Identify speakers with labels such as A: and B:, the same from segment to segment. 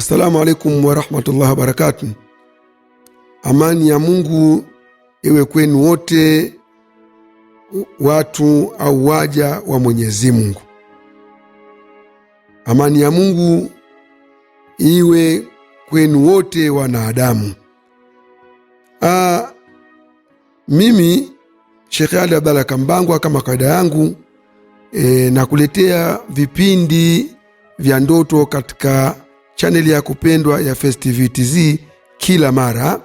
A: Assalamu alaikum wa rahmatullahi wa barakatuh. Amani ya Mungu iwe kwenu wote, watu au waja wa Mwenyezi Mungu. Amani ya Mungu iwe kwenu wote wanadamu. Mimi Sheikh Ali Abdalla Kambangwa, kama kaida yangu nakuletea vipindi vya ndoto katika chaneli ya kupendwa ya First TV TZ kila mara.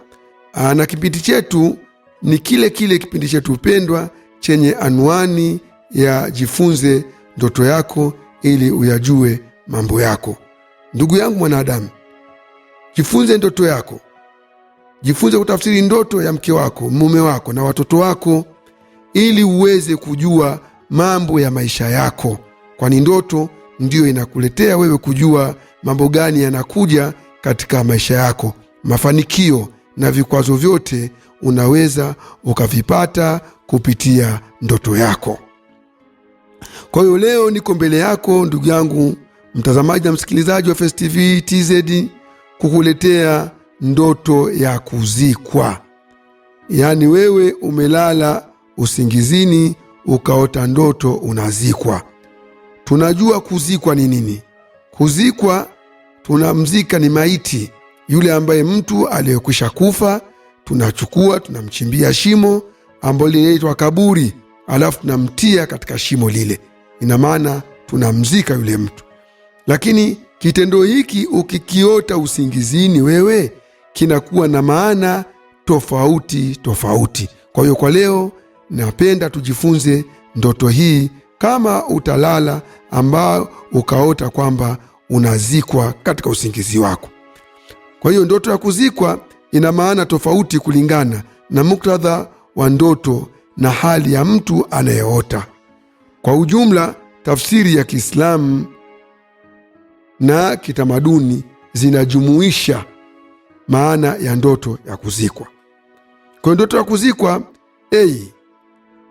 A: Na kipindi chetu ni kile kipindi chetu pendwa chenye anwani ya jifunze ndoto yako ili uyajue mambo yako. Ndugu yangu mwanadamu, jifunze ndoto yako. Jifunze kutafsiri ndoto ya mke wako, mume wako na watoto wako ili uweze kujua mambo ya maisha yako, kwani ndoto ndio inakuletea wewe kujua mambo gani yanakuja katika maisha yako. Mafanikio na vikwazo vyote unaweza ukavipata kupitia ndoto yako. Kwa hiyo leo niko mbele yako ndugu yangu mtazamaji na msikilizaji wa First TV TZ kukuletea ndoto ya kuzikwa. Yaani wewe umelala usingizini ukaota ndoto unazikwa. Tunajua kuzikwa ni nini. Kuzikwa, tunamzika ni maiti, yule ambaye mtu aliyekwisha kufa, tunachukua tunamchimbia shimo ambalo linaitwa kaburi, alafu tunamtia katika shimo lile. Ina maana tunamzika yule mtu. Lakini kitendo hiki ukikiota usingizini wewe kinakuwa na maana tofauti. Kwa hiyo kwa leo napenda tujifunze ndoto hii kama utalala ambao ukaota kwamba unazikwa katika usingizi wako. Kwa hiyo ndoto ya kuzikwa ina maana tofauti kulingana na muktadha wa ndoto na hali ya mtu anayeota. Kwa ujumla, tafsiri ya Kiislamu na kitamaduni zinajumuisha maana ya ndoto ya kuzikwa. Kwa ndoto ya kuzikwa,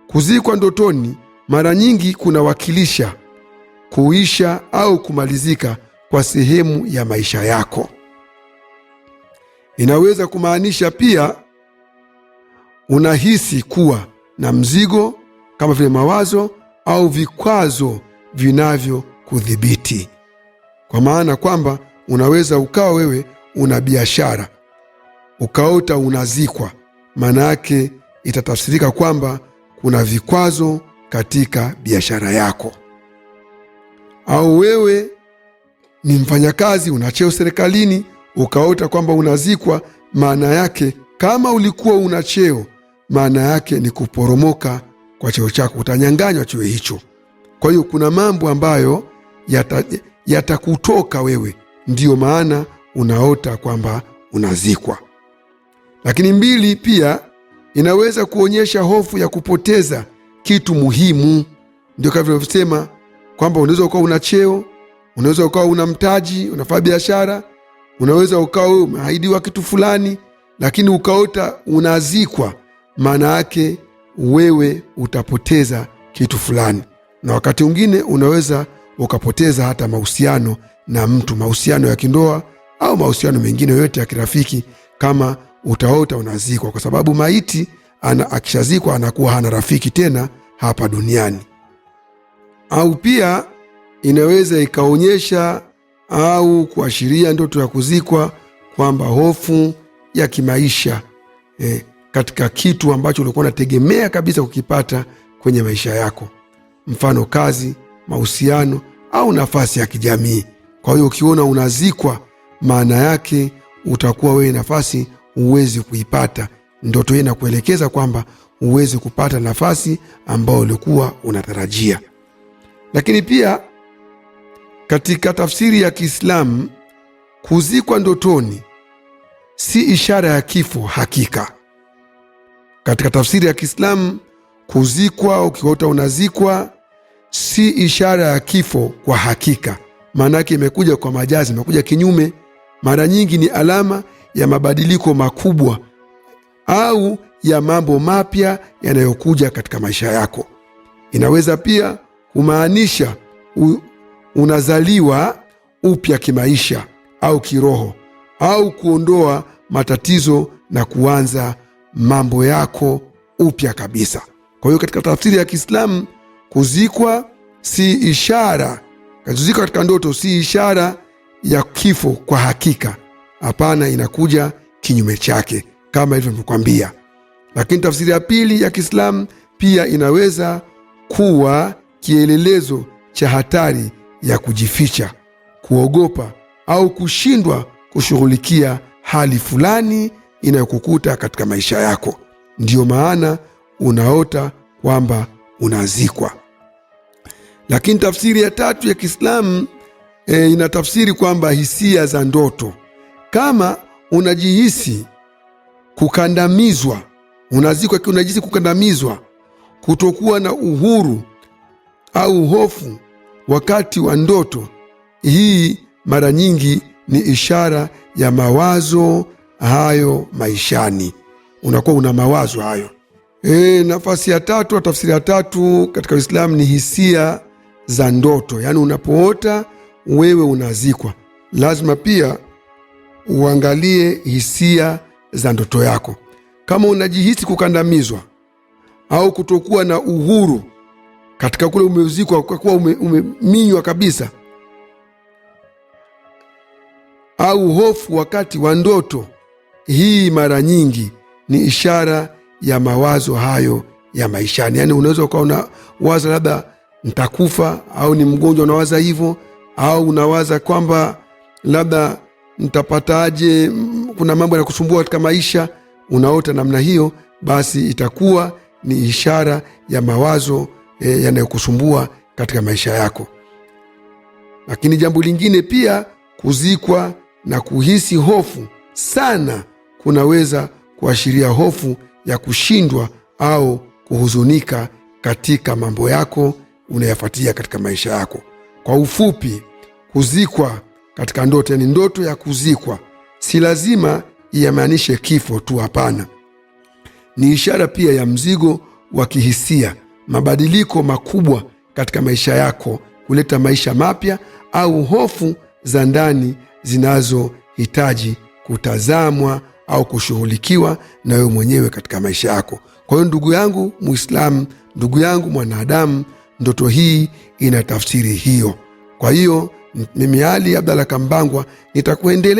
A: kuzikwa ndotoni mara nyingi kunawakilisha kuisha au kumalizika kwa sehemu ya maisha yako. Inaweza kumaanisha pia unahisi kuwa na mzigo kama vile mawazo au vikwazo vinavyokudhibiti. Kwa maana kwamba unaweza ukawa wewe una biashara ukaota unazikwa, maana yake itatafsirika kwamba kuna vikwazo katika biashara yako. Au wewe ni mfanyakazi una cheo serikalini ukaota kwamba unazikwa, maana yake kama ulikuwa una cheo, maana yake ni kuporomoka kwa cheo chako, utanyang'anywa cheo hicho. Kwa hiyo kuna mambo ambayo yatakutoka wewe, ndiyo maana unaota kwamba unazikwa. Lakini mbili, pia inaweza kuonyesha hofu ya kupoteza kitu muhimu. Ndio kama vinavyosema kwamba unaweza ukawa una cheo, unaweza ukawa una mtaji, unafanya biashara, unaweza ukawa umeahidiwa kitu fulani, lakini ukaota unazikwa, maana yake wewe utapoteza kitu fulani. Na wakati mwingine unaweza ukapoteza hata mahusiano na mtu, mahusiano ya kindoa au mahusiano mengine yote ya kirafiki, kama utaota unazikwa, kwa sababu maiti akishazikwa anakuwa hana rafiki tena hapa duniani. Au pia inaweza ikaonyesha au kuashiria ndoto ya kuzikwa kwamba hofu ya kimaisha katika kitu ambacho ulikuwa unategemea kabisa kukipata kwenye maisha yako, mfano kazi, mahusiano au nafasi ya kijamii. Kwa hiyo ukiona unazikwa, maana yake utakuwa wewe nafasi uwezi kuipata. Ndoto hii inakuelekeza kwamba uwezi kupata nafasi ambayo ulikuwa unatarajia. Lakini pia katika tafsiri ya Kiislamu, kuzikwa ndotoni si ishara ya kifo hakika. Katika tafsiri ya Kiislamu, kuzikwa, ukiota unazikwa, si ishara ya kifo kwa hakika. Maana yake imekuja kwa majazi, imekuja kinyume. Mara nyingi ni alama ya mabadiliko makubwa au ya mambo mapya yanayokuja katika maisha yako. Inaweza pia kumaanisha unazaliwa upya kimaisha au kiroho, au kuondoa matatizo na kuanza mambo yako upya kabisa. Kwa hiyo katika tafsiri ya Kiislamu, kuzikwa si ishara, kuzikwa katika ndoto si ishara ya kifo kwa hakika. Hapana, inakuja kinyume chake kama hivyo nilivyokuambia. Lakini tafsiri ya pili ya Kiislamu pia inaweza kuwa kielelezo cha hatari ya kujificha, kuogopa au kushindwa kushughulikia hali fulani inayokukuta katika maisha yako. Ndiyo maana unaota kwamba unazikwa. Lakini tafsiri ya tatu ya Kiislamu inatafsiri kwamba hisia za ndoto. Kama unajihisi kukandamizwa, unazikwa kiwa unajihisi kukandamizwa, kutokuwa na uhuru au hofu wakati wa ndoto, hii mara nyingi ni ishara ya mawazo hayo maishani. Unakuwa una mawazo hayo. Nafasi ya tatu, tafsiri ya tatu katika Uislamu ni hisia za ndoto. Yaani unapoota wewe unazikwa, lazima pia uangalie hisia za ndoto yako. Kama unajihisi kukandamizwa au kutokuwa na uhuru katika kule umezikwa, kwa kuwa umeminywa kabisa, au hofu wakati wa ndoto, hii mara nyingi ni ishara ya mawazo hayo ya maishani. Yaani unaweza ukawa unawaza labda nitakufa, au ni mgonjwa unawaza hivyo, au unawaza kwamba labda nitapataje, kuna mambo yanakusumbua katika maisha, unaota namna hiyo, basi itakuwa ni ishara ya mawazo yanayokusumbua katika maisha yako. Lakini jambo lingine pia, kuzikwa na kuhisi hofu sana kunaweza kuashiria hofu ya kushindwa au kuhuzunika katika mambo yako unayafuatia katika maisha yako. Kwa ufupi, kuzikwa katika ndoto, yani ndoto ya kuzikwa, si lazima iamaanishe kifo tu, hapana. Ni ishara pia ya mzigo wa kihisia, mabadiliko makubwa katika maisha yako, kuleta maisha mapya au hofu za ndani zinazohitaji kutazamwa au kushughulikiwa na wewe mwenyewe katika maisha yako. Kwa hiyo ndugu yangu Muislamu, ndugu yangu mwanadamu, ndoto hii ina tafsiri hiyo. Kwa hiyo mimi Ali Abdalla Kambangwa nitakuendelea